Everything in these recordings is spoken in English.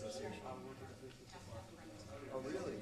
Oh, really?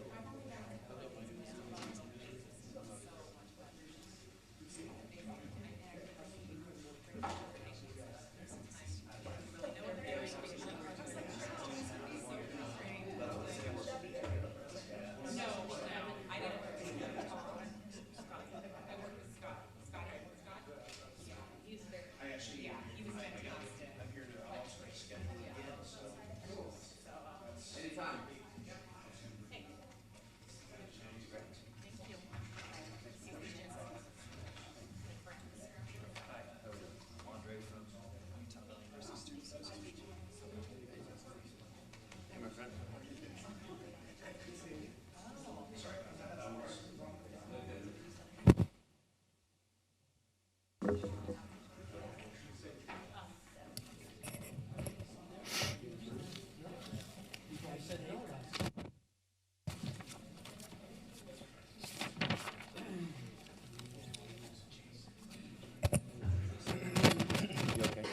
You okay?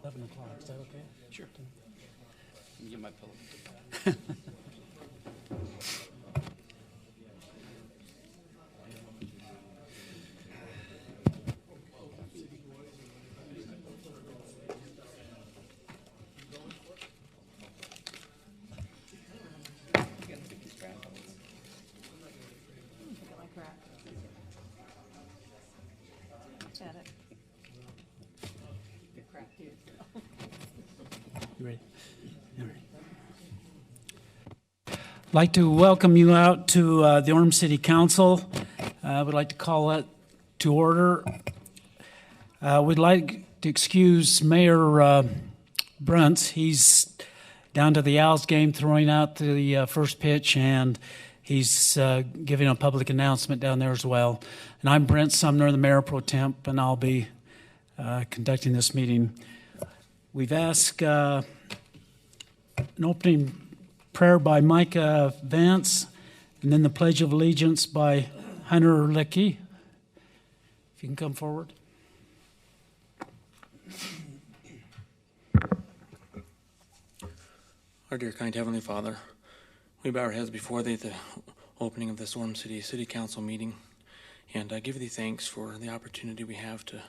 11 o'clock, is that okay? Sure. Let me get my pillow. You ready? You ready? I'd like to welcome you out to the Orem City Council. I would like to call it to order. We'd like to excuse Mayor Bruntz. He's down to the Owls game throwing out the first pitch, and he's giving a public announcement down there as well. And I'm Brent Sumner, the Mayor Pro Temp, and I'll be conducting this meeting. We've asked an opening prayer by Micah Vance, and then the Pledge of Allegiance by Hunter Licky. If you can come forward. Our dear kind Heavenly Father, we bow our heads before Thee at the opening of this Orem City Council meeting, and I give Thee thanks for the opportunity we have to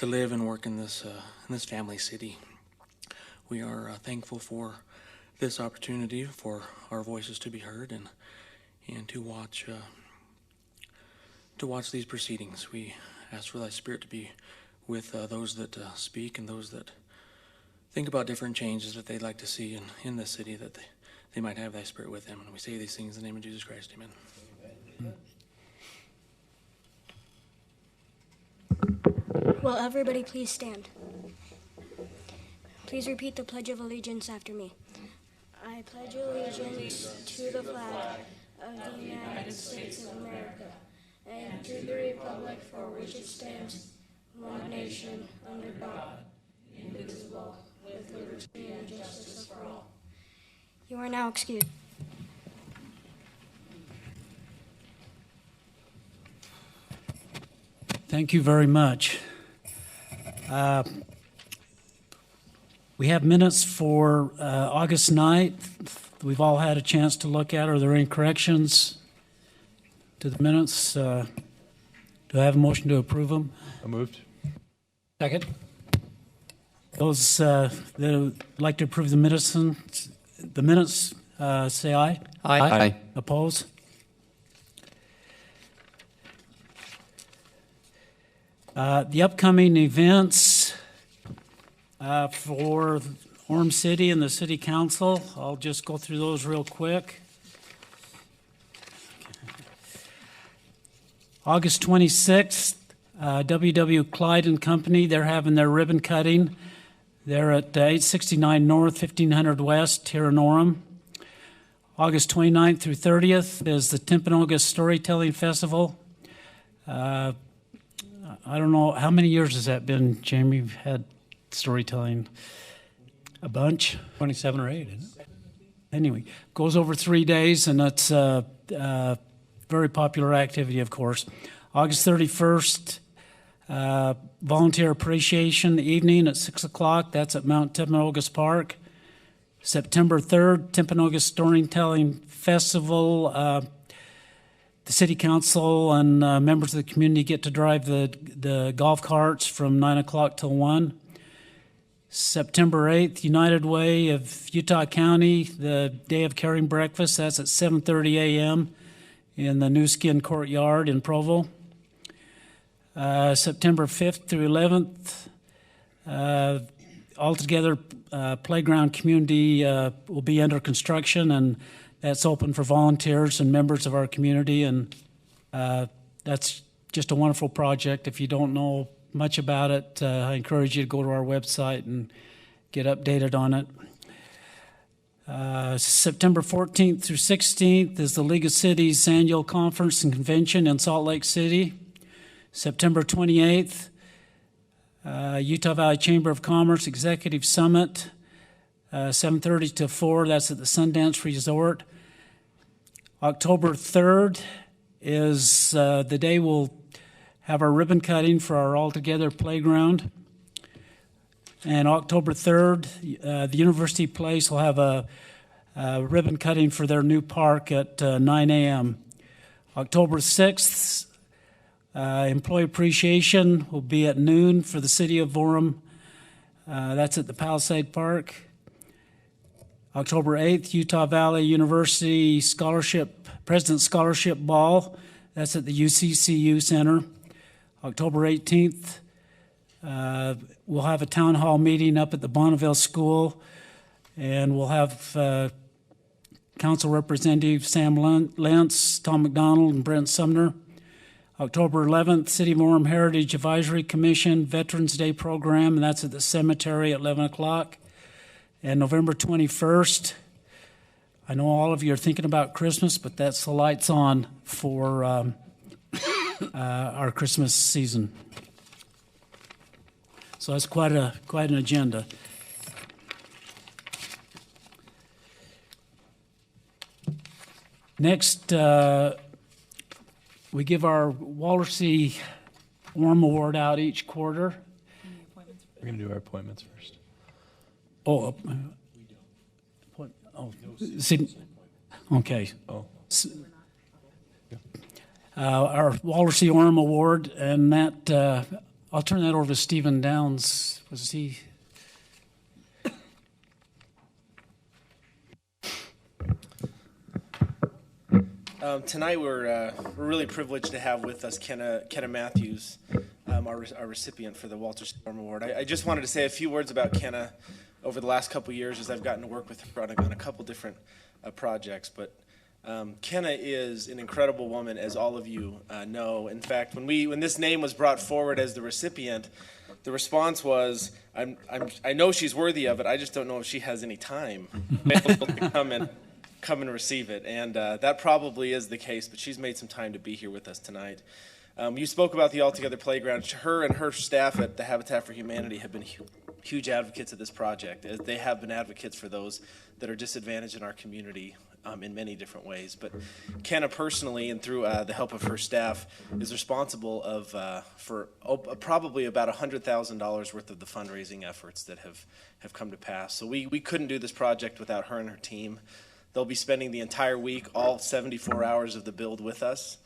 live and work in this family city. We are thankful for this opportunity for our voices to be heard and to watch these proceedings. We ask for Thy Spirit to be with those that speak and those that think about different changes that they'd like to see in this city, that they might have Thy Spirit with them. And we say these things in the name of Jesus Christ. Amen. Will everybody please stand? Please repeat the Pledge of Allegiance after me. I pledge allegiance to the flag of the United States of America and to the republic for which it stands, one nation, under God, indivisible, with liberty and justice for all. You are now excused. Thank you very much. We have minutes for August 9th. We've all had a chance to look at. Are there any corrections to the minutes? Do I have a motion to approve them? I moved. Second. Those that would like to approve the minutes, say aye. Aye. Oppose? The upcoming events for Orem City and the City Council, I'll just go through those real quick. August 26th, W.W. Clyde and Company, they're having their ribbon cutting. They're at 869 North, 1500 West, here in Orem. August 29th through 30th is the Timpanogos Storytelling Festival. I don't know, how many years has that been, Jamie? We've had storytelling a bunch. 27 or 8, isn't it? Anyway, goes over 3 days, and it's a very popular activity, of course. August 31st, Volunteer Appreciation Evening at 6 o'clock. That's at Mount Timpanogos Park. September 3rd, Timpanogos Storytelling Festival. The City Council and members of the community get to drive the golf carts from 9 o'clock till 1. September 8th, United Way of Utah County, the Day of Caring Breakfast. That's at 7:30 a.m. in the New Skin Courtyard in Provo. September 5th through 11th, altogether playground community will be under construction, and that's open for volunteers and members of our community, and that's just a wonderful project. If you don't know much about it, I encourage you to go to our website and get updated on it. September 14th through 16th is the League of Cities Annual Conference and Convention in Salt Lake City. September 28th, Utah Valley Chamber of Commerce Executive Summit, 7:30 to 4. That's at the Sundance Resort. October 3rd is the day we'll have our ribbon cutting for our Altogether Playground. And October 3rd, the University Place will have a ribbon cutting for their new park at 9 a.m. October 6th, Employee Appreciation will be at noon for the City of Orem. That's at the Palisade Park. October 8th, Utah Valley University President's Scholarship Ball. That's at the UCCU Center. October 18th, we'll have a town hall meeting up at the Bonneville School, and we'll have Council Representative Sam Lentz, Tom McDonald, and Brent Sumner. October 11th, City of Orem Heritage Advisory Commission Veterans Day Program, and that's at the cemetery at 11 o'clock. And November 21st, I know all of you are thinking about Christmas, but that's the lights on for our Christmas season. So that's quite an agenda. Next, we give our Wallersea Orem Award out each quarter. We're going to do our appointments first. Oh, see, okay. Oh. Our Wallersea Orem Award, and that I'll turn that over to Stephen Downs. Was he? Tonight we're really privileged to have with us Kenna Matthews, our recipient for the Walter Storm Award. I just wanted to say a few words about Kenna over the last couple years as I've gotten to work with her on a couple different projects. But Kenna is an incredible woman, as all of you know. In fact, when this name was brought forward as the recipient, the response was, I know she's worthy of it. I just don't know if she has any time available to come and receive it. And that probably is the case, but she's made some time to be here with us tonight. You spoke about the Altogether Playground. Her and her staff at the Habitat for Humanity have been huge advocates of this project, as they have been advocates for those that are disadvantaged in our community in many different ways. But Kenna personally, and through the help of her staff, is responsible for probably about $100,000 worth of the fundraising efforts that have come to pass. So we couldn't do this project without her and her team. They'll be spending the entire week, all 74 hours of the build with us.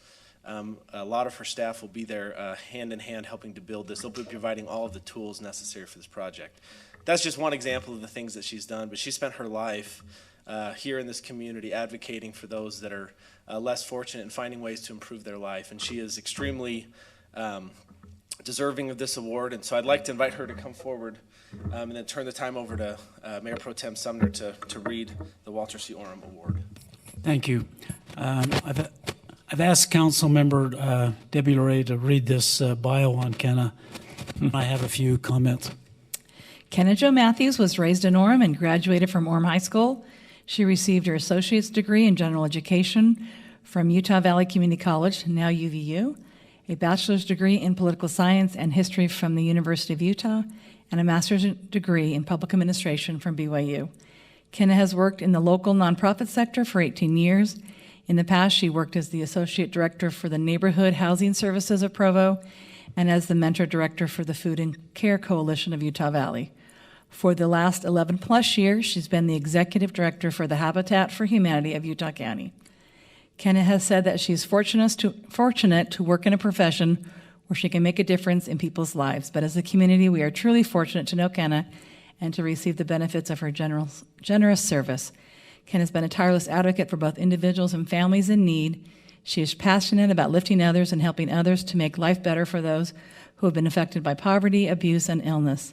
A lot of her staff will be there hand in hand helping to build this. They'll be providing all of the tools necessary for this project. That's just one example of the things that she's done, but she spent her life here in this community advocating for those that are less fortunate and finding ways to improve their life. And she is extremely deserving of this award. And so I'd like to invite her to come forward and then turn the time over to Mayor Pro Tem Sumner to read the Walter C. Orem Award. Thank you. I've asked Council Member Debbie LeRae to read this bio on Kenna. I have a few comments. Kenna Jo Matthews was raised in Orem and graduated from Orem High School. She received her associate's degree in general education from Utah Valley Community College, now UVU, a bachelor's degree in political science and history from the University of Utah, and a master's degree in public administration from BYU. Kenna has worked in the local nonprofit sector for 18 years. In the past, she worked as the associate director for the Neighborhood Housing Services of Provo and as the mentor director for the Food and Care Coalition of Utah Valley. For the last 11 plus years, she's been the executive director for the Habitat for Humanity of Utah County. Kenna has said that she's fortunate to work in a profession where she can make a difference in people's lives. But as a community, we are truly fortunate to know Kenna and to receive the benefits of her generous service. Kenna has been a tireless advocate for both individuals and families in need. She is passionate about lifting others and helping others to make life better for those who have been affected by poverty, abuse, and illness.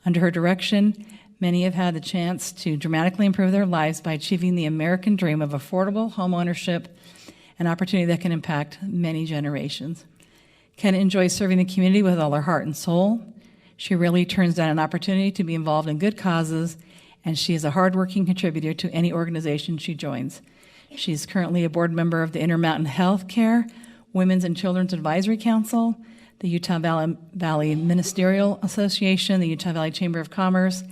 Under her direction, many have had the chance to dramatically improve their lives by achieving the American dream of affordable home ownership, an opportunity that can impact many generations. Kenna enjoys serving the community with all her heart and soul. She really turns down an opportunity to be involved in good causes, and she is a hardworking contributor to any organization she joins. She's currently a board member of the Intermountain Health Care, Women's and Children's Advisory Council, the Utah Valley Ministerial Association, the Utah Valley Chamber of Commerce,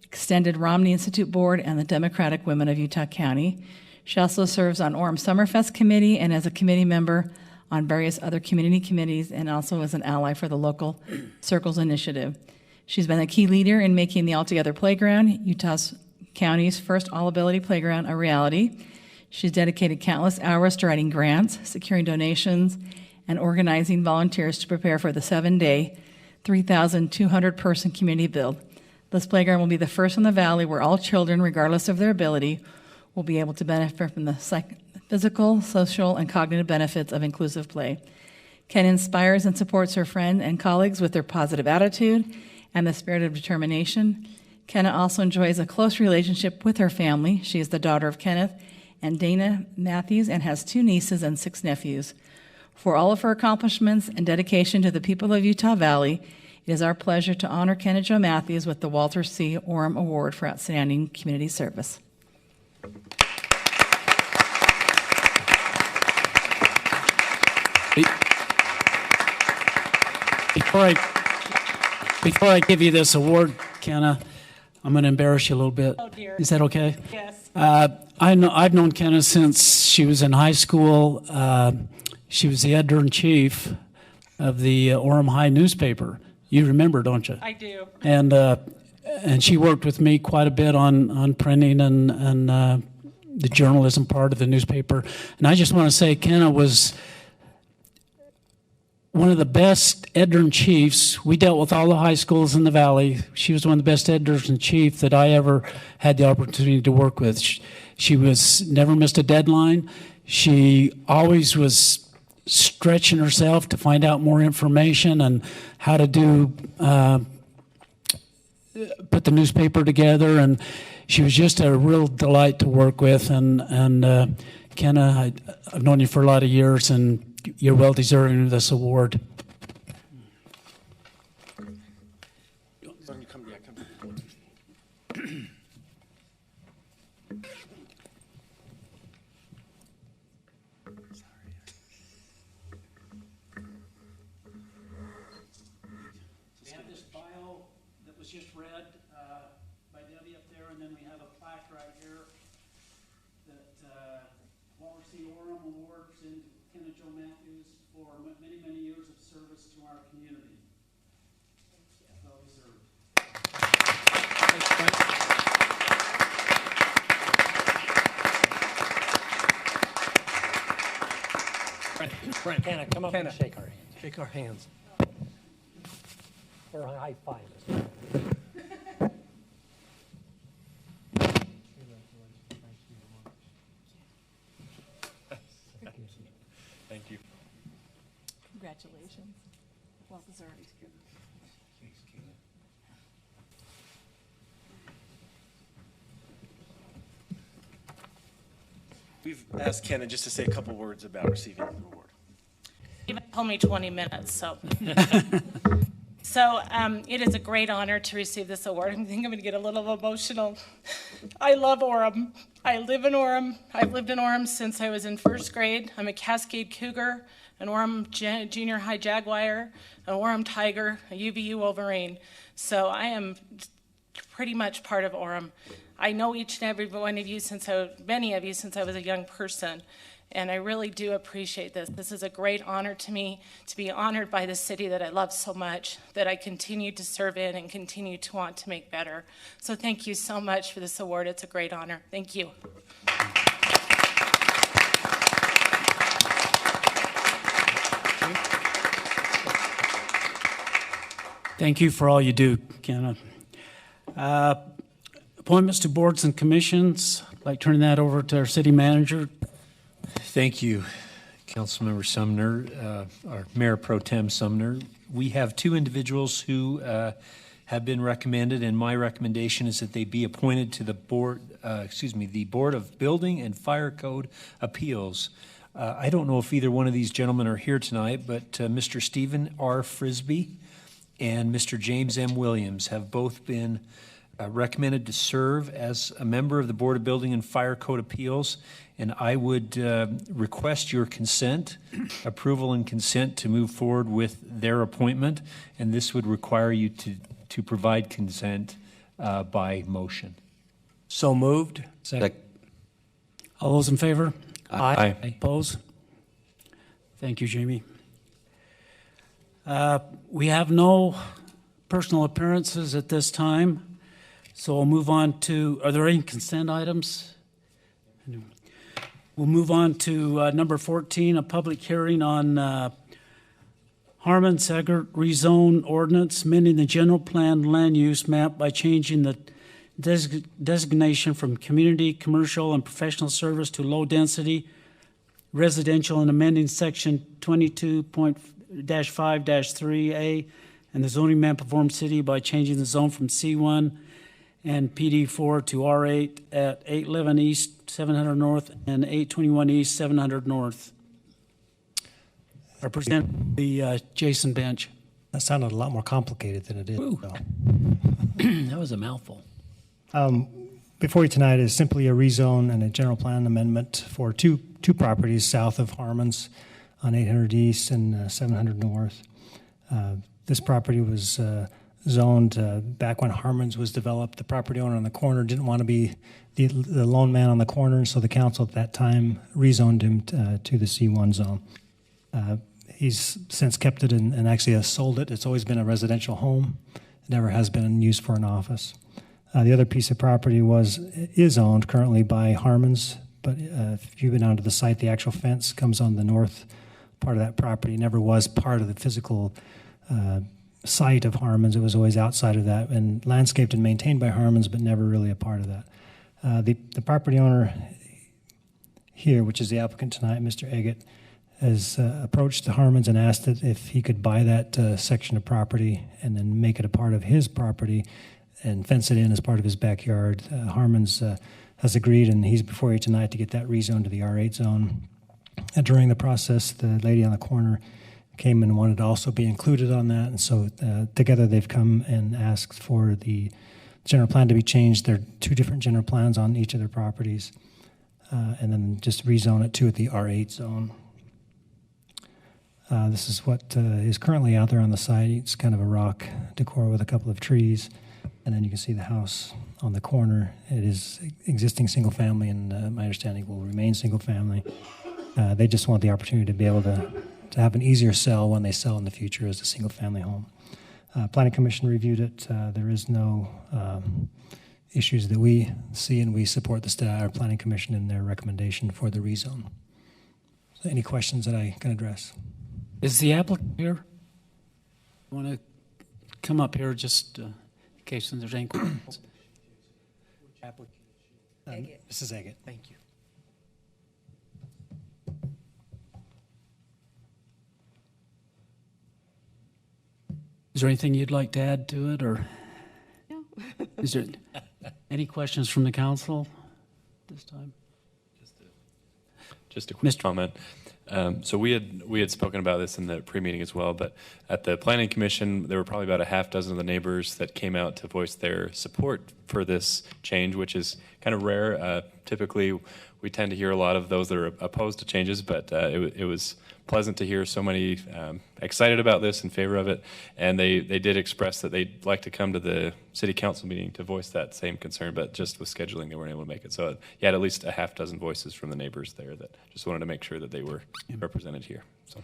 Extended Romney Institute Board, and the Democratic Women of Utah County. She also serves on Orem Summerfest Committee and as a committee member on various other community committees, and also as an ally for the Local Circles Initiative. She's been a key leader in making the Altogether Playground, Utah County's first all-ability playground, a reality. She's dedicated countless hours to writing grants, securing donations, and organizing volunteers to prepare for the 7-day, 3,200-person community build. This playground will be the first in the valley where all children, regardless of their ability, will be able to benefit from the physical, social, and cognitive benefits of inclusive play. Ken inspires and supports her friends and colleagues with their positive attitude and the spirit of determination. Kenna also enjoys a close relationship with her family. She is the daughter of Kenneth and Dana Matthews and has 2 nieces and 6 nephews. For all of her accomplishments and dedication to the people of Utah Valley, it is our pleasure to honor Kenna Jo Matthews with the Walter C. Orem Award for Outstanding Community Service. Before I give you this award, Kenna, I'm going to embarrass you a little bit. Oh, dear. Is that okay? Yes. I've known Kenna since she was in high school. She was the editor-in-chief of the Orem High newspaper. You remember, don't you? I do. And she worked with me quite a bit on printing and the journalism part of the newspaper. And I just want to say Kenna was one of the best editor-in-chiefs. We dealt with all the high schools in the valley. She was one of the best editors-in-chief that I ever had the opportunity to work with. She was never missed a deadline. She always was stretching herself to find out more information and how to do put the newspaper together, and she was just a real delight to work with. And Kenna, I've known you for a lot of years, and you're well deserving of this award. We have this bio that was just read by Debbie up there, and then we have a plaque right here that Walter C. Orem Awards and Kenna Jo Matthews for many, many years of service to our community. Well deserved. Brent, Kenna, come up and shake our hands. Shake our hands. Or a high five. Thank you. Congratulations. Well deserved. We've asked Kenna just to say a couple words about receiving the award. Even told me 20 minutes, so. So it is a great honor to receive this award. I think I'm going to get a little emotional. I love Orem. I live in Orem. I've lived in Orem since I was in first grade. I'm a Cascade Cougar, an Orem Junior High Jaguar, an Orem Tiger, a UVU Wolverine. So I am pretty much part of Orem. I know each and every one of you many of you since I was a young person. And I really do appreciate this. This is a great honor to me, to be honored by the city that I love so much, that I continue to serve in and continue to want to make better. So thank you so much for this award. It's a great honor. Thank you. Thank you for all you do, Kenna. Appointments to boards and commissions. I'd like to turn that over to our city manager. Thank you, Councilmember Sumner, our Mayor Pro Tem Sumner. We have two individuals who have been recommended, and my recommendation is that they be appointed to the board, the Board of Building and Fire Code Appeals. I don't know if either one of these gentlemen are here tonight, but Mr. Stephen R. Frisbee and Mr. James M. Williams have both been recommended to serve as a member of the Board of Building and Fire Code Appeals, and I would request your consent, approval and consent to move forward with their appointment, and this would require you to provide consent by motion. So moved. Second. All those in favor? Aye. Oppose? Thank you, Jamie. We have no personal appearances at this time, so we'll move on to, are there any consent items? We'll move on to number 14, a public hearing on Harmon Segert rezone ordinance, amending the general plan land use map by changing the designation from community, commercial, and professional service to low-density residential, and amending section 22.5-3A and the zoning map of Orem City by changing the zone from C1 and PD4 to R8 at 811 East, 700 North, and 821 East, 700 North. Represent the Jason Bench. That sounded a lot more complicated than it is. So. That was a mouthful. Before you tonight is simply a rezone and a general plan amendment for two properties south of Harmon's on 800 East and 700 North. This property was zoned back when Harmon's was developed. The property owner on the corner didn't want to be the lone man on the corner, so the council at that time rezoned him to the C1 zone. He's since kept it and actually has sold it. It's always been a residential home. It never has been used for an office. The other piece of property is owned currently by Harmon's, but if you've been onto the site, the actual fence comes on the north part of that property. It never was part of the physical site of Harmon's. It was always outside of that and landscaped and maintained by Harmon's, but never really a part of that. The property owner here, which is the applicant tonight, Mr. Eggett, has approached the Harmon's and asked that if he could buy that section of property and then make it a part of his property and fence it in as part of his backyard. Harmon's has agreed, and he's before you tonight to get that rezoned to the R8 zone. And during the process, the lady on the corner came and wanted to also be included on that, and so together they've come and asked for the general plan to be changed. There are two different general plans on each of their properties, and then just rezone it to the R8 zone. This is what is currently out there on the site. It's kind of a rock decor with a couple of trees. And then you can see the house on the corner. It is existing single family, and my understanding will remain single family. They just want the opportunity to be able to have an easier sell when they sell in the future as a single family home. Planning Commission reviewed it. There is no issues that we see, and we support the staff, our Planning Commission, in their recommendation for the rezone. So any questions that I can address? Is the applicant here? Want to come up here just in case there's any questions? Mrs. Eggett. Thank you. Is there anything you'd like to add to it, or? No. Is there any questions from the council this time? Just a quick Mr. comment. So we had spoken about this in the pre-meeting as well, but at the Planning Commission, there were probably about a half dozen of the neighbors that came out to voice their support for this change, which is kind of rare. Typically, we tend to hear a lot of those that are opposed to changes, but it was pleasant to hear so many excited about this, in favor of it, and they did express that they'd like to come to the city council meeting to voice that same concern, but just with scheduling they weren't able to make it. So you had at least a half dozen voices from the neighbors there that just wanted to make sure that they were represented here. So,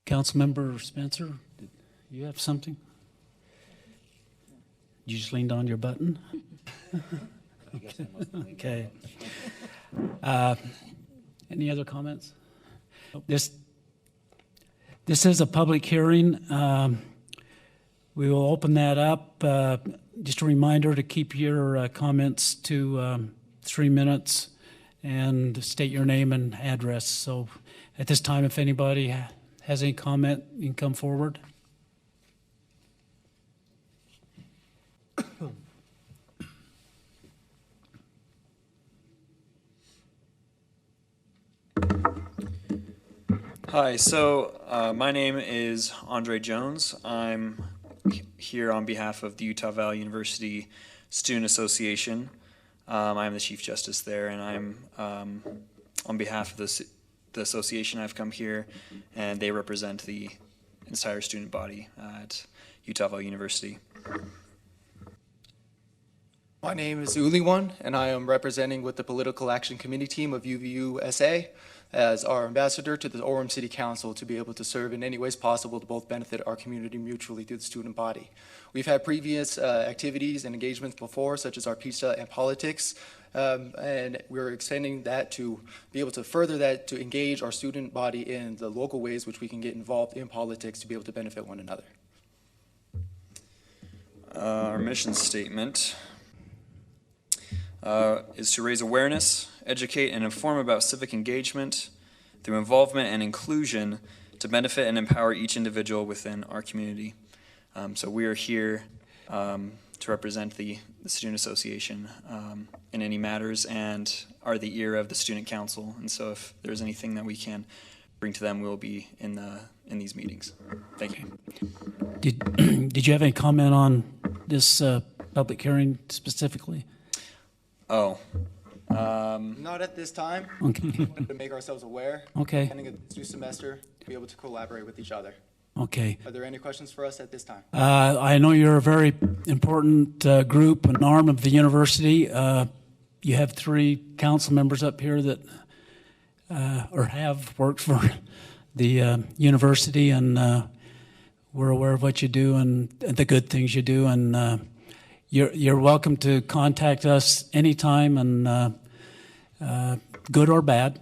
Councilmember Spencer, did you have something? You just leaned on your button? Okay. Any other comments? This is a public hearing. We will open that up. Just a reminder to keep your comments to 3 minutes and state your name and address. So at this time, if anybody has any comment, you can come forward. Hi, so my name is Andre Jones. I'm here on behalf of the Utah Valley University Student Association. I'm the Chief Justice there, and I'm on behalf of the association. I've come here, and they represent the entire student body at Utah Valley University. My name is Uliwan, and I am representing with the Political Action Committee team of UVU-SA as our ambassador to the Orem City Council to be able to serve in any ways possible to both benefit our community mutually through the student body. We've had previous activities and engagements before, such as our pizza and politics, and we're extending that to be able to further that to engage our student body in the local ways which we can get involved in politics to be able to benefit one another. Our mission statement is to raise awareness, educate, and inform about civic engagement through involvement and inclusion to benefit and empower each individual within our community. So we are here to represent the Student Association in any matters and are the ear of the Student Council. And so if there's anything that we can bring to them, we'll be in these meetings. Thank you. Did you have any comment on this public hearing specifically? Oh. Not at this time. Okay. We wanted to make ourselves aware. Okay. Ending of this new semester, to be able to collaborate with each other. Okay. Are there any questions for us at this time? I know you're a very important group, an arm of the university. You have 3 council members up here that or have worked for the university, and we're aware of what you do and the good things you do. And you're welcome to contact us anytime, and good or bad,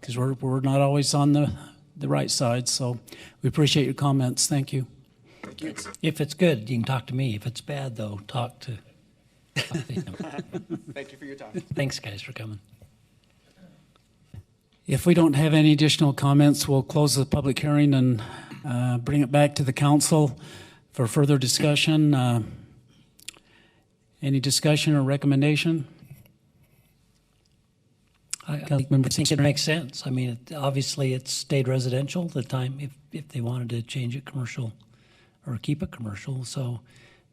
because we're not always on the right side. So we appreciate your comments. Thank you. Thank you. If it's good, you can talk to me. If it's bad, though, talk to him. Thank you for your time. Thanks, guys, for coming. If we don't have any additional comments, we'll close the public hearing and bring it back to the council for further discussion. Any discussion or recommendation? I think it makes sense. I mean, obviously, it's stayed residential the time if they wanted to change it commercial or keep it commercial. So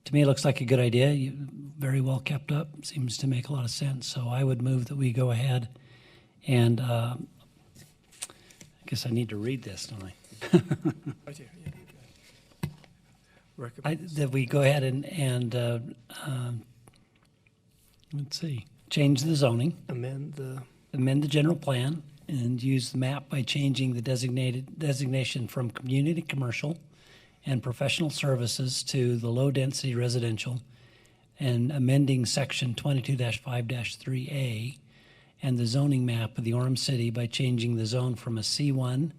to me, it looks like a good idea. Very well kept up. Seems to make a lot of sense. So I would move that we go ahead and I guess I need to read this, don't I? That we go ahead and let's see, change the zoning. Amend the general plan and use the map by changing the designation from community commercial and professional services to the low-density residential, and amending section 22-5-3A and the zoning map of the Orem City by changing the zone from a C1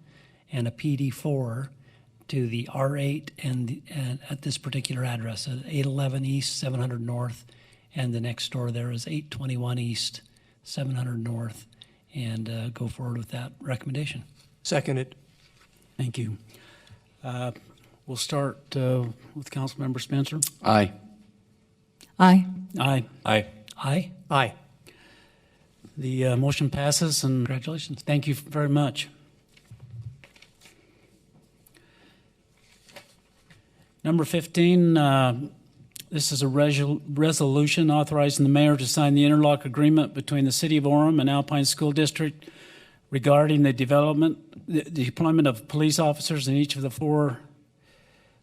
and a PD4 to the R8 and at this particular address, at 811 East, 700 North, and the next door there is 821 East, 700 North, and go forward with that recommendation. Seconded. Thank you. We'll start with Councilmember Spencer. Aye. Aye. Aye. Aye. Aye. Aye. The motion passes, and congratulations. Thank you very much. Number 15, this is a resolution authorizing the mayor to sign the interlock agreement between the City of Orem and Alpine School District regarding the deployment of police officers in each of the 4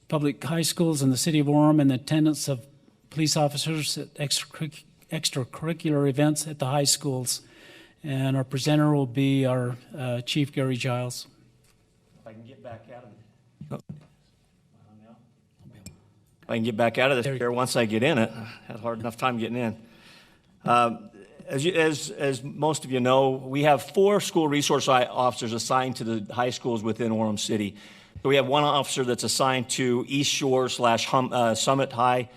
public high schools in the city of Orem and the attendance of police officers at extracurricular events at the high schools. And our presenter will be our Chief Gary Giles. If I can get back out of it. If I can get back out of this chair once I get in it. I had a hard enough time getting in. As most of you know, we have 4 school resource officers assigned to the high schools within Orem City. So we have 1 officer that's assigned to East Shore / Summit High.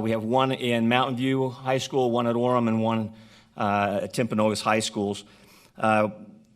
We have 1 in Mountain View High School, 1 at Orem, and 1 at Timpanogos High Schools.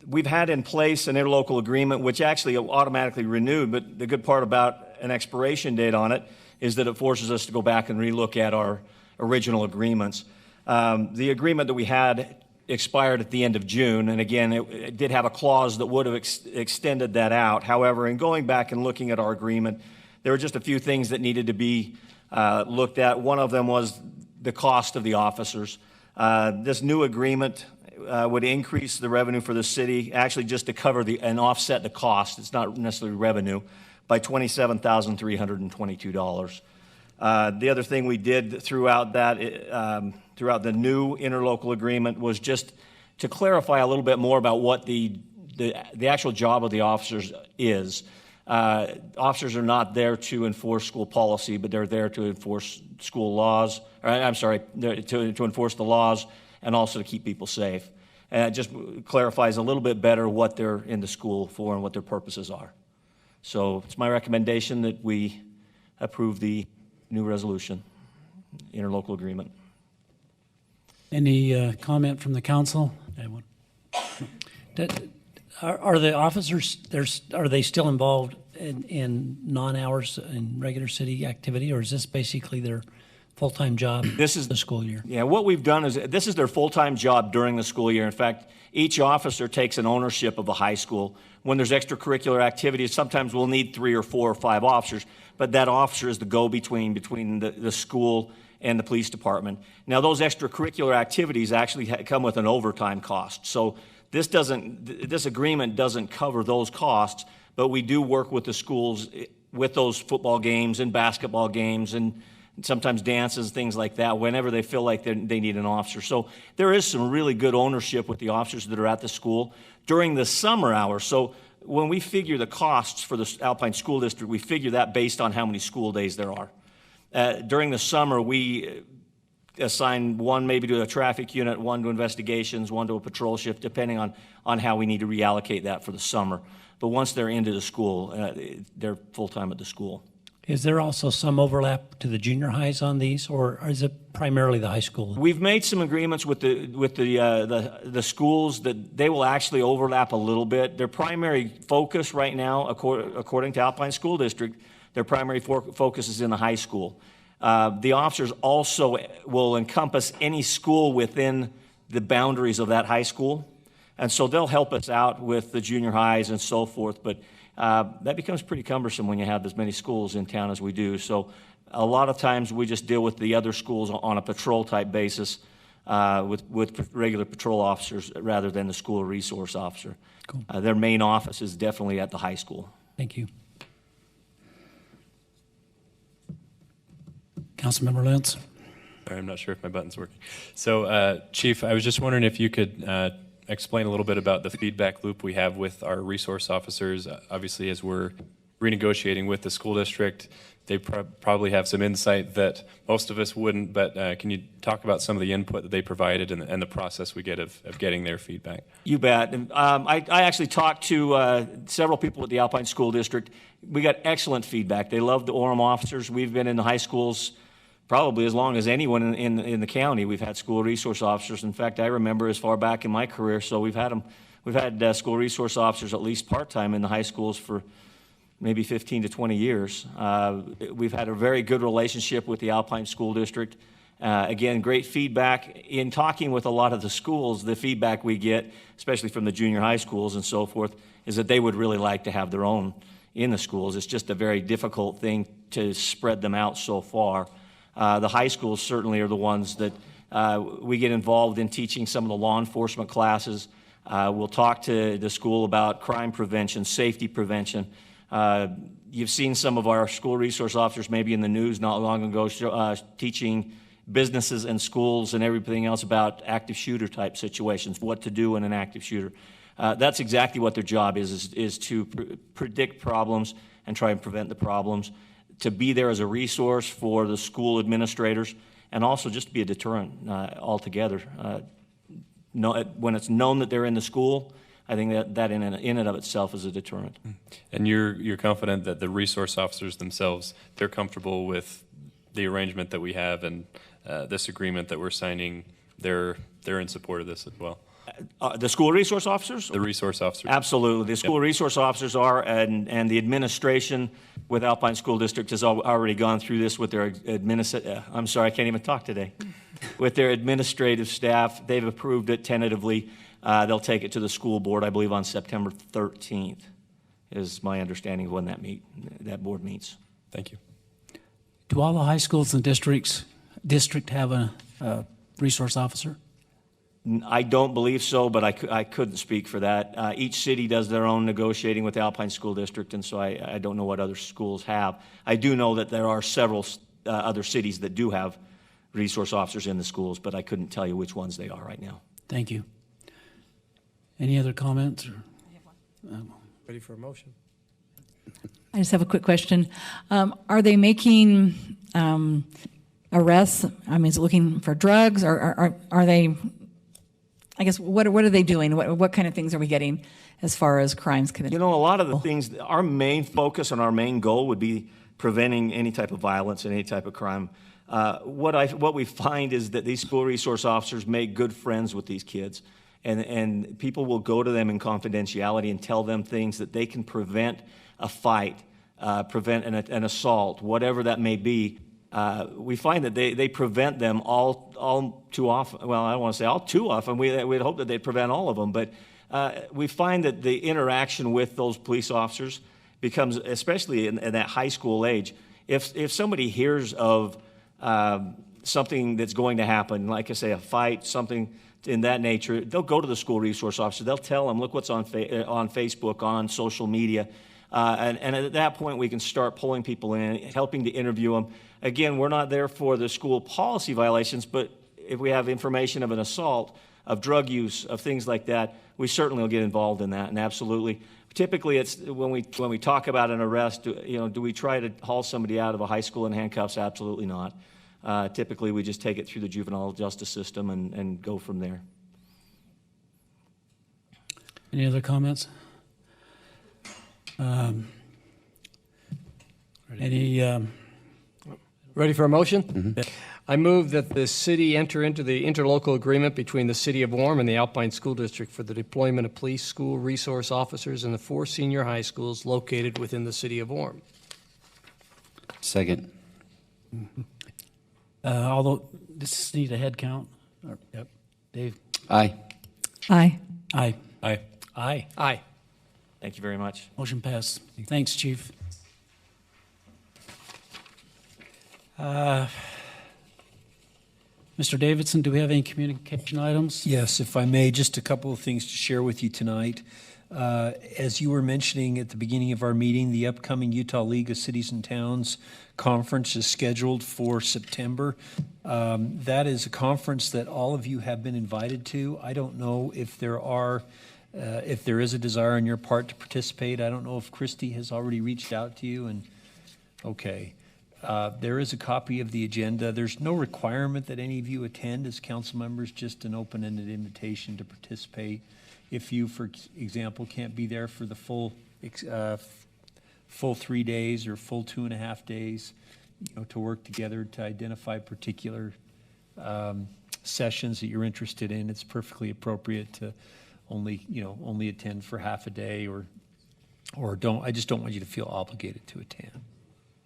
We've had in place an interlocal agreement, which actually automatically renewed, but the good part about an expiration date on it is that it forces us to go back and relook at our original agreements. The agreement that we had expired at the end of June, and again, it did have a clause that would have extended that out. However, in going back and looking at our agreement, there were just a few things that needed to be looked at. One of them was the cost of the officers. This new agreement would increase the revenue for the city, actually just to cover and offset the cost. It's not necessarily revenue, by $27,322. The other thing we did throughout the new interlocal agreement was just to clarify a little bit more about what the actual job of the officers is. Officers are not there to enforce school policy, but they're there to enforce school laws. To enforce the laws and also to keep people safe. And it just clarifies a little bit better what they're in the school for and what their purposes are. So it's my recommendation that we approve the new resolution, interlocal agreement. Any comment from the council? Anyone? Are the officers, are they still involved in non-hours in regular city activity, or is this basically their full-time job the school year? Yeah, what we've done is this is their full-time job during the school year. In fact, each officer takes an ownership of the high school. When there's extracurricular activities, sometimes we'll need 3 or 4 or 5 officers, but that officer is the go-between between the school and the police department. Now, those extracurricular activities actually come with an overtime cost. So this agreement doesn't cover those costs, but we do work with the schools with those football games and basketball games and sometimes dances, things like that, whenever they feel like they need an officer. So there is some really good ownership with the officers that are at the school during the summer hours. So when we figure the costs for the Alpine School District, we figure that based on how many school days there are. During the summer, we assign 1 maybe to a traffic unit, 1 to investigations, 1 to a patrol shift, depending on how we need to reallocate that for the summer. But once they're into the school, they're full-time at the school. Is there also some overlap to the junior highs on these, or is it primarily the high school? We've made some agreements with the schools that they will actually overlap a little bit. Their primary focus right now, according to Alpine School District, their primary focus is in the high school. The officers also will encompass any school within the boundaries of that high school, and so they'll help us out with the junior highs and so forth, but that becomes pretty cumbersome when you have as many schools in town as we do. So a lot of times we just deal with the other schools on a patrol-type basis with regular patrol officers rather than the school resource officer. Cool. Their main office is definitely at the high school. Thank you. Councilmember Lentz. Sorry, I'm not sure if my button's working. So, Chief, I was just wondering if you could explain a little bit about the feedback loop we have with our resource officers. Obviously, as we're renegotiating with the school district, they probably have some insight that most of us wouldn't, but can you talk about some of the input that they provided and the process we get of getting their feedback? You bet. I actually talked to several people at the Alpine School District. We got excellent feedback. They love the Orem officers. We've been in the high schools probably as long as anyone in the county. We've had school resource officers. In fact, I remember as far back in my career, so we've had school resource officers at least part-time in the high schools for maybe 15 to 20 years. We've had a very good relationship with the Alpine School District. Again, great feedback. In talking with a lot of the schools, the feedback we get, especially from the junior high schools and so forth, is that they would really like to have their own in the schools. It's just a very difficult thing to spread them out so far. The high schools certainly are the ones that we get involved in teaching some of the law enforcement classes. We'll talk to the school about crime prevention, safety prevention. You've seen some of our school resource officers maybe in the news not long ago teaching businesses and schools and everything else about active shooter type situations, what to do in an active shooter. That's exactly what their job is to predict problems and try and prevent the problems, to be there as a resource for the school administrators, and also just to be a deterrent altogether. When it's known that they're in the school, I think that in and of itself is a deterrent. And you're confident that the resource officers themselves, they're comfortable with the arrangement that we have and this agreement that we're signing, they're in support of this as well? The school resource officers? The resource officers. Absolutely. The school resource officers are, and the administration with Alpine School District has already gone through this with their I'm sorry, I can't even talk today. With their administrative staff, they've approved it tentatively. They'll take it to the school board, I believe, on September 13th, is my understanding of when that board meets. Thank you. Do all the high schools in district have a resource officer? I don't believe so, but I couldn't speak for that. Each city does their own negotiating with the Alpine School District, and so I don't know what other schools have. I do know that there are several other cities that do have resource officers in the schools, but I couldn't tell you which ones they are right now. Thank you. Any other comments? Ready for a motion? I just have a quick question. Are they making arrests? I mean, is it looking for drugs, or are they, I guess, what are they doing? What kind of things are we getting as far as crimes committed? You know, a lot of the things, our main focus and our main goal would be preventing any type of violence and any type of crime. What we find is that these school resource officers make good friends with these kids, and people will go to them in confidentiality and tell them things that they can prevent a fight, prevent an assault, whatever that may be. We find that they prevent them all too often. Well, I don't want to say all too often. We'd hope that they'd prevent all of them, but we find that the interaction with those police officers becomes, especially in that high school age, if somebody hears of something that's going to happen, like I say, a fight, something in that nature, they'll go to the school resource officer. They'll tell them, look what's on Facebook, on social media. And at that point, we can start pulling people in, helping to interview them. Again, we're not there for the school policy violations, but if we have information of an assault, of drug use, of things like that, we certainly will get involved in that, and absolutely. Typically, it's when we talk about an arrest, do we try to haul somebody out of a high school in handcuffs? Absolutely not. Typically, we just take it through the juvenile justice system and go from there. Any other comments? Ready for a motion? Mm-hmm. I move that the city enter into the interlocal agreement between the City of Orem and the Alpine School District for the deployment of police school resource officers in the 4 senior high schools located within the City of Orem. Second. Although this needs a head count. Yep. Dave? Aye. Aye. Aye. Aye. Aye. Aye. Thank you very much. Motion passed. Thanks, Chief. Mr. Davidson, do we have any communication items? Yes, if I may, just a couple of things to share with you tonight. As you were mentioning at the beginning of our meeting, the upcoming Utah League of Cities and Towns conference is scheduled for September. That is a conference that all of you have been invited to. I don't know if there is a desire on your part to participate. I don't know if Christy has already reached out to you. Okay. There is a copy of the agenda. There's no requirement that any of you attend as council members, just an open-ended invitation to participate. If you, for example, can't be there for the full 3 days or full 2.5 days, to work together to identify particular sessions that you're interested in, it's perfectly appropriate to only attend for half a day or don't. I just don't want you to feel obligated to attend.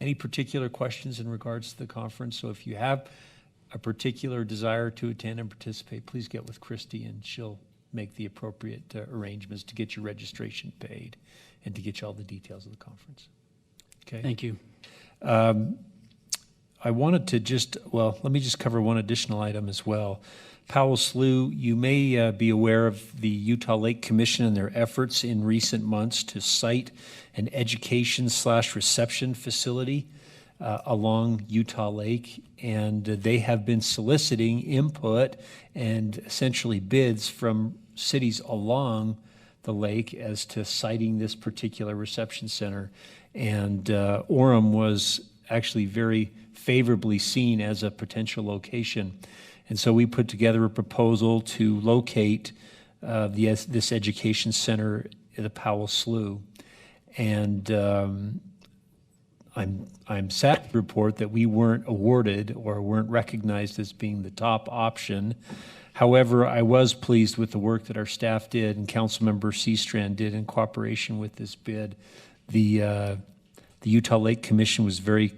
Any particular questions in regards to the conference? So if you have a particular desire to attend and participate, please get with Christy and she'll make the appropriate arrangements to get your registration paid and to get you all the details of the conference. Okay. Thank you. I wanted to let me just cover one additional item as well. Powell Slough, you may be aware of the Utah Lake Commission and their efforts in recent months to site an education/reception facility along Utah Lake, and they have been soliciting input and essentially bids from cities along the lake as to siting this particular reception center. And Orem was actually very favorably seen as a potential location. And so we put together a proposal to locate this education center at the Powell Slough. And I'm sad to report that we weren't awarded or weren't recognized as being the top option. However, I was pleased with the work that our staff did and Councilmember Seastrand did in cooperation with this bid. The Utah Lake Commission was very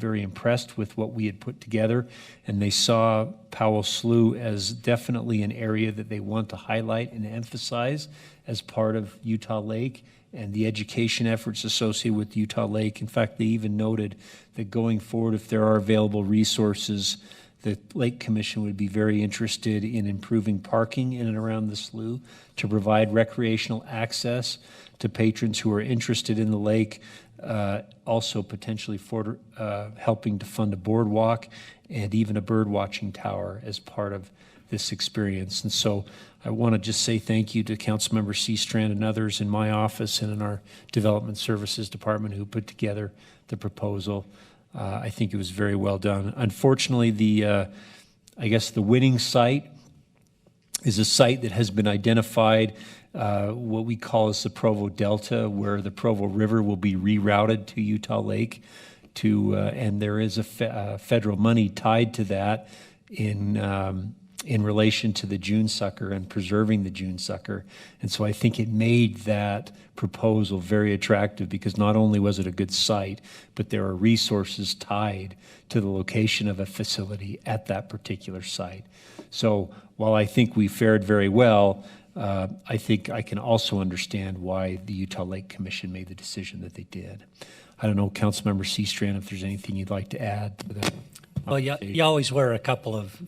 impressed with what we had put together, and they saw Powell Slough as definitely an area that they want to highlight and emphasize as part of Utah Lake and the education efforts associated with Utah Lake. In fact, they even noted that going forward, if there are available resources, the Lake Commission would be very interested in improving parking in and around the slough to provide recreational access to patrons who are interested in the lake, also potentially for helping to fund a boardwalk and even a bird watching tower as part of this experience. And so I want to just say thank you to Councilmember Seastrand and others in my office and in our Development Services Department who put together the proposal. I think it was very well done. Unfortunately, I guess the winning site is a site that has been identified, what we call as the Provo Delta, where the Provo River will be rerouted to Utah Lake, and there is a federal money tied to that in relation to the June sucker and preserving the June sucker. And so I think it made that proposal very attractive because not only was it a good site, but there are resources tied to the location of a facility at that particular site. So while I think we fared very well, I think I can also understand why the Utah Lake Commission made the decision that they did. I don't know, Councilmember Seastrand, if there's anything you'd like to add to that. Well, you always wear a couple of,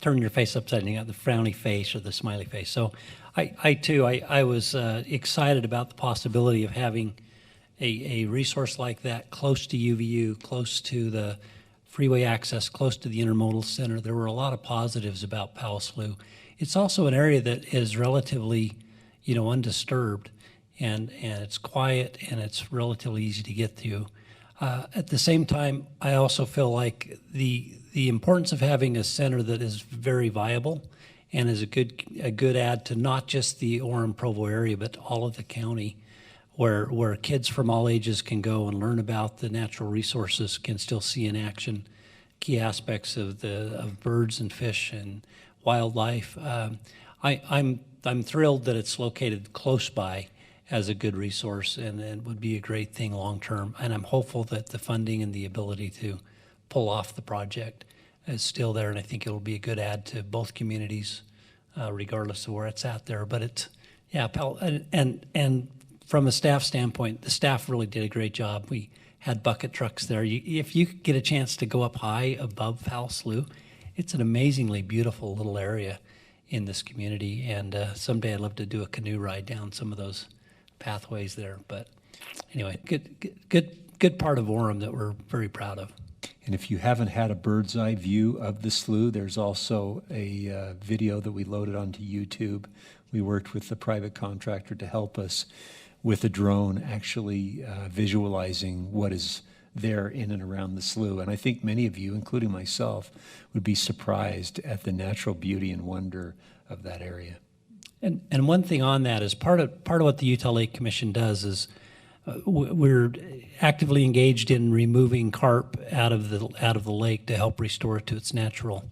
turn your face upside down, the frowny face or the smiley face. So I was excited about the possibility of having a resource like that close to UVU, close to the freeway access, close to the intermodal center. There were a lot of positives about Powell Slough. It's also an area that is relatively, undisturbed, and it's quiet and it's relatively easy to get to. At the same time, I also feel like the importance of having a center that is very viable and is a good add to not just the Orem Provo area, but all of the county, where kids from all ages can go and learn about the natural resources, can still see in action key aspects of birds and fish and wildlife. I'm thrilled that it's located close by as a good resource, and it would be a great thing long term. And I'm hopeful that the funding and the ability to pull off the project is still there, and I think it will be a good add to both communities, regardless of where it's at there. But it's, and from a staff standpoint, the staff really did a great job. We had bucket trucks there. If you get a chance to go up high above Powell Slough, it's an amazingly beautiful little area in this community, and someday I'd love to do a canoe ride down some of those pathways there. But anyway, good part of Orem that we're very proud of. And if you haven't had a bird's eye view of the slough, there's also a video that we loaded onto YouTube. We worked with the private contractor to help us with a drone actually visualizing what is there in and around the slough. And I think many of you, including myself, would be surprised at the natural beauty and wonder of that area. And one thing on that is part of what the Utah Lake Commission does is we're actively engaged in removing carp out of the lake to help restore it to its natural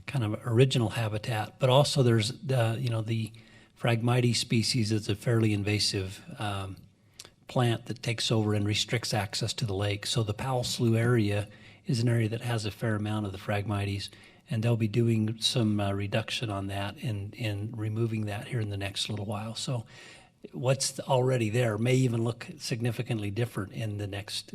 kind of original habitat. But also there's the Phragmites species is a fairly invasive plant that takes over and restricts access to the lake. So the Powell Slough area is an area that has a fair amount of the Phragmites, and they'll be doing some reduction on that and removing that here in the next little while. So what's already there may even look significantly different in the next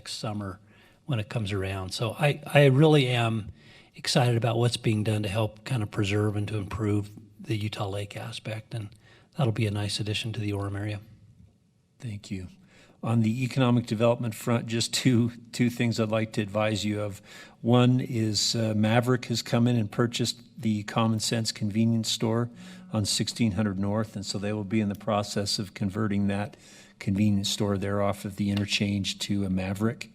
summer when it comes around. So I really am excited about what's being done to help kind of preserve and to improve the Utah Lake aspect, and that'll be a nice addition to the Orem area. Thank you. On the economic development front, just two things I'd like to advise you of. One is Maverick has come in and purchased the Common Sense convenience store on 1600 North, and so they will be in the process of converting that convenience store there off of the interchange to a Maverick.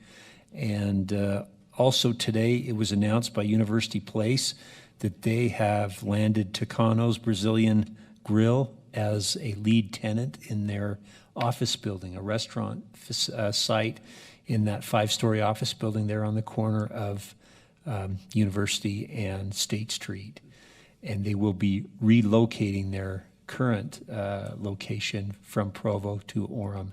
And also today, it was announced by University Place that they have landed Tucano's Brazilian Grill as a lead tenant in their office building, a restaurant site in that 5-story office building there on the corner of University and State Street. And they will be relocating their current location from Provo to Orem.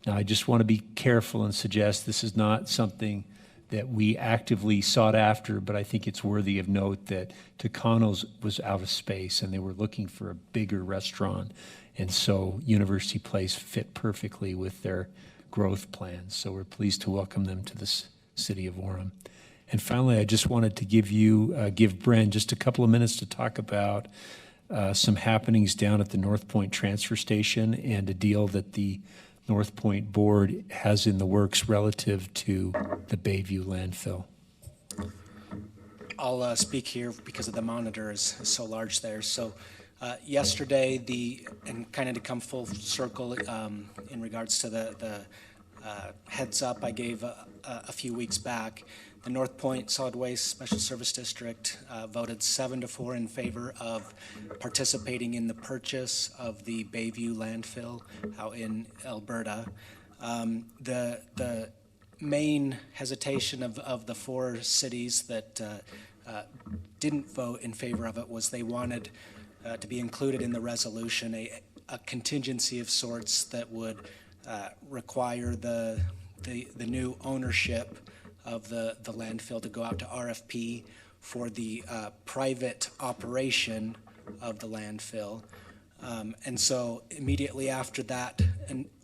Now, I just want to be careful and suggest this is not something that we actively sought after, but I think it's worthy of note that Tucano's was out of space and they were looking for a bigger restaurant. And so University Place fit perfectly with their growth plans. So we're pleased to welcome them to the city of Orem. And finally, I just wanted to give Bren just a couple of minutes to talk about some happenings down at the North Point transfer station and a deal that the North Point board has in the works relative to the Bayview landfill. I'll speak here because of the monitor is so large there. So yesterday, and kind of to come full circle in regards to the heads up I gave a few weeks back, the North Point Solid Waste Special Service District voted 7-4 in favor of participating in the purchase of the Bayview landfill out in Alberta. The main hesitation of the 4 cities that didn't vote in favor of it was they wanted to be included in the resolution a contingency of sorts that would require the new ownership of the landfill to go out to RFP for the private operation of the landfill. And so immediately after that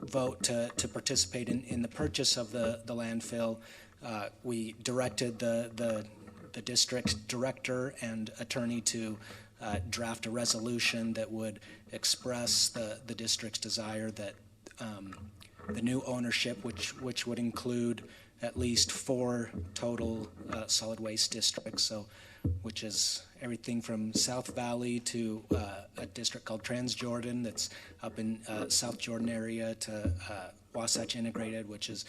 vote to participate in the purchase of the landfill, we directed the district director and attorney to draft a resolution that would express the district's desire that the new ownership, which would include at least 4 total solid waste districts, so which is everything from South Valley to a district called Transjordan that's up in South Jordan area to Wasatch Integrated, which is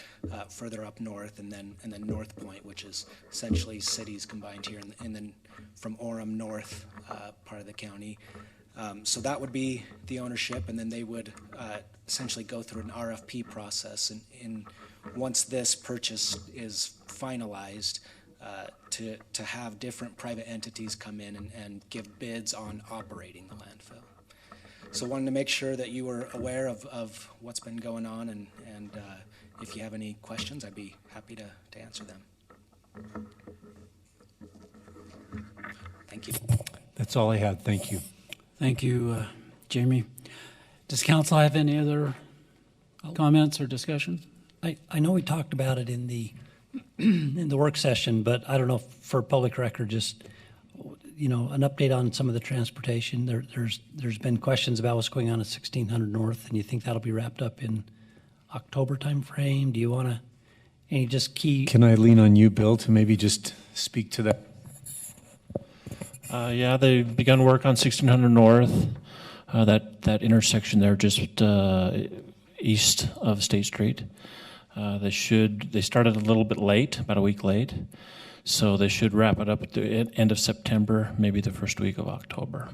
further up north, and then North Point, which is essentially cities combined here, and then from Orem north part of the county. So that would be the ownership, and then they would essentially go through an RFP process. And once this purchase is finalized, to have different private entities come in and give bids on operating the landfill. So wanted to make sure that you were aware of what's been going on, and if you have any questions, I'd be happy to answer them. Thank you. That's all I had. Thank you. Thank you, Jamie. Does council have any other comments or discussion? I know we talked about it in the in the work session, but I don't know, for public record, just an update on some of the transportation. There's been questions about what's going on at 1600 North, and you think that'll be wrapped up in October timeframe? Do you want to any just key? Can I lean on you, Bill, to maybe just speak to that? Yeah, they've begun work on 1600 North, that intersection there just east of State Street. They started a little bit late, about a week late, so they should wrap it up at the end of September, maybe the first week of October.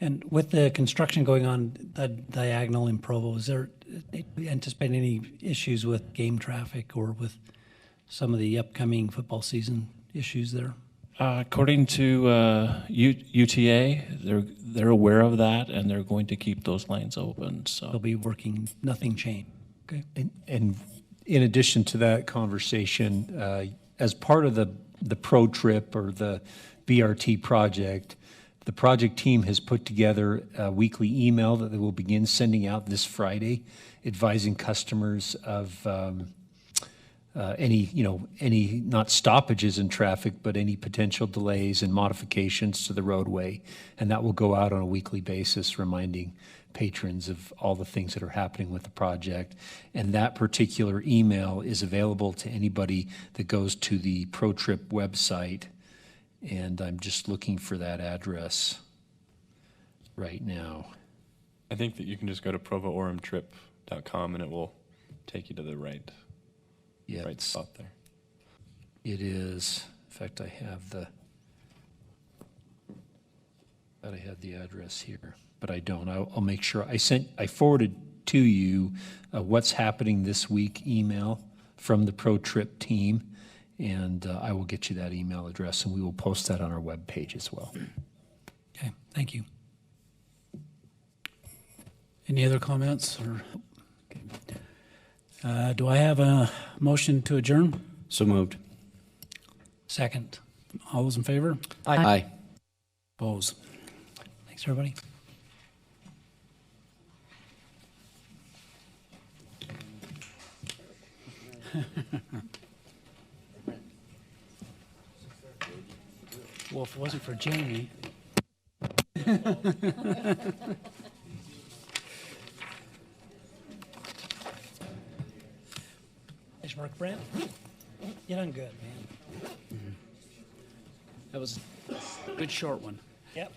And with the construction going on that diagonal in Provo, is there anticipate any issues with game traffic or with some of the upcoming football season issues there? According to UTA, they're aware of that, and they're going to keep those lanes open. So they'll be working, nothing changed. Okay. And in addition to that conversation, as part of the Pro Trip or the BRT project, the project team has put together a weekly email that they will begin sending out this Friday, advising customers of any not stoppages in traffic, but any potential delays and modifications to the roadway. And that will go out on a weekly basis, reminding patrons of all the things that are happening with the project. And that particular email is available to anybody that goes to the ProTrip website. And I'm just looking for that address right now. I think that you can just go to provooremtrip.com and it will take you to the right spot there. It is. In fact, I have the address here, but I don't. I'll make sure. I forwarded to you what's happening this week email from the ProTrip team, and I will get you that email address, and we will post that on our webpage as well. Okay, thank you. Any other comments? Or do I have a motion to adjourn? So moved. Second. All those in favor? Aye. Opposed? Thanks, everybody. Well, if it wasn't for Jamie. Nice work, Brent. You done good, man. That was a good short one. Yep.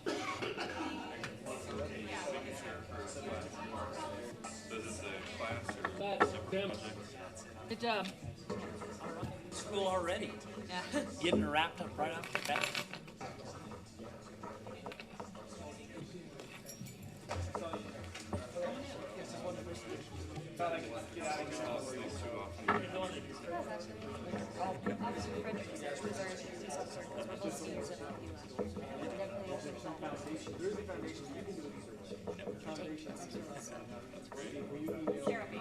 Good job. School already. Yeah. Getting wrapped up right off the bat. Therapy.